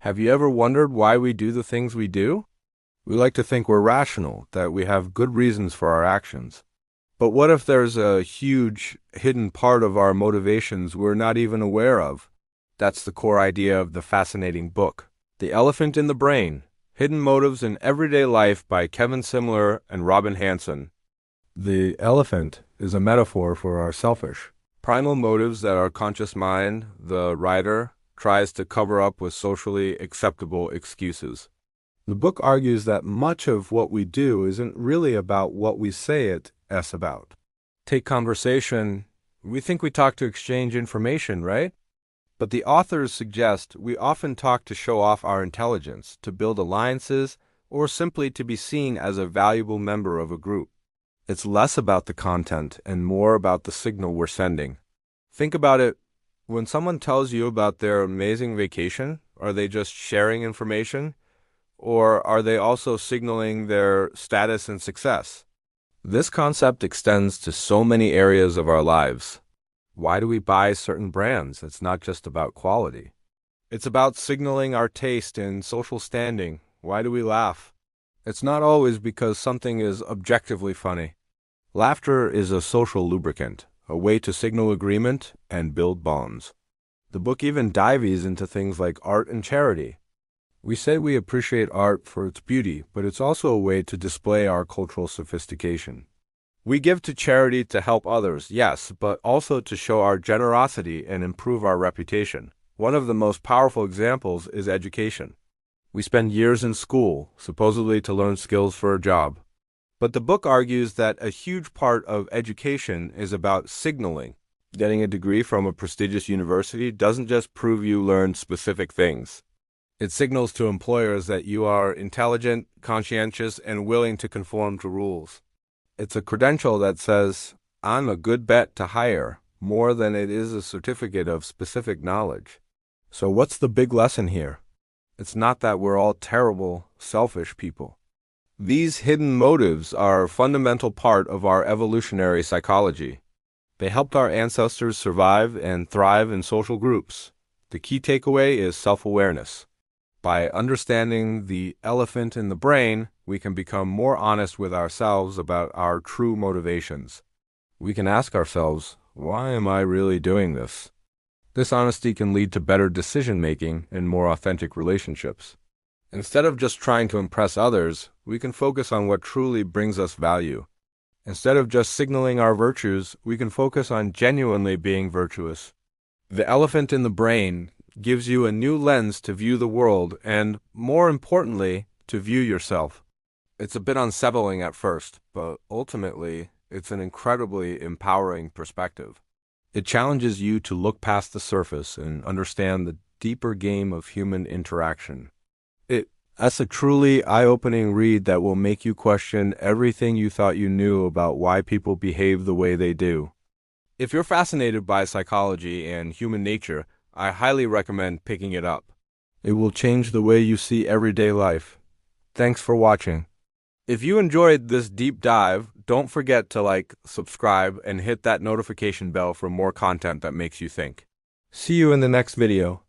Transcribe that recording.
Have you ever wondered why we do the things we do? We like to think we're rational, that we have good reasons for our actions. But what if there's a huge hidden part of our motivations we're not even aware of? That's the core idea of the fascinating book, The Elephant in the Brain: Hidden Motives in Everyday Life by Kevin Simler and Robin Hanson. The elephant is a metaphor for our selfish, primal motives that our conscious mind, the writer, tries to cover up with socially acceptable excuses. The book argues that much of what we do isn't really about what we say it's about. Take conversation. We think we talk to exchange information, right? But the authors suggest we often talk to show off our intelligence, to build alliances, or simply to be seen as a valuable member of a group. It's less about the content and more about the signal we're sending. Think about it. When someone tells you about their amazing vacation, are they just sharing information? Or are they also signaling their status and success? This concept extends to so many areas of our lives. Why do we buy certain brands? It's not just about quality. It's about signaling our taste and social standing. Why do we laugh? It's not always because something is objectively funny. Laughter is a social lubricant, a way to signal agreement and build bonds. The book even dives into things like art and charity. We say we appreciate art for its beauty, but it's also a way to display our cultural sophistication. We give to charity to help others, yes, but also to show our generosity and improve our reputation. One of the most powerful examples is education. We spend years in school, supposedly to learn skills for a job. But the book argues that a huge part of education is about signaling. Getting a degree from a prestigious university doesn't just prove you learned specific things. It signals to employers that you are intelligent, conscientious, and willing to conform to rules. It's a credential that says, I'm a good bet to hire, more than it is a certificate of specific knowledge. So what's the big lesson here? It's not that we're all terrible, selfish people. These hidden motives are a fundamental part of our evolutionary psychology. They helped our ancestors survive and thrive in social groups. The key takeaway is self-awareness. By understanding the elephant in the brain, we can become more honest with ourselves about our true motivations. We can ask ourselves, why am I really doing this? This honesty can lead to better decision-making and more authentic relationships. Instead of just trying to impress others, we can focus on what truly brings us value. Instead of just signaling our virtues, we can focus on genuinely being virtuous. The elephant in the brain gives you a new lens to view the world and, more importantly, to view yourself. It's a bit unsettling at first, but ultimately, it's an incredibly empowering perspective. It challenges you to look past the surface and understand the deeper game of human interaction. That's a truly eye-opening read that will make you question everything you thought you knew about why people behave the way they do. If you're fascinated by psychology and human nature, I highly recommend picking it up. It will change the way you see everyday life. Thanks for watching. If you enjoyed this deep dive, don't forget to like, subscribe, and hit that notification bell for more content that makes you think. See you in the next video.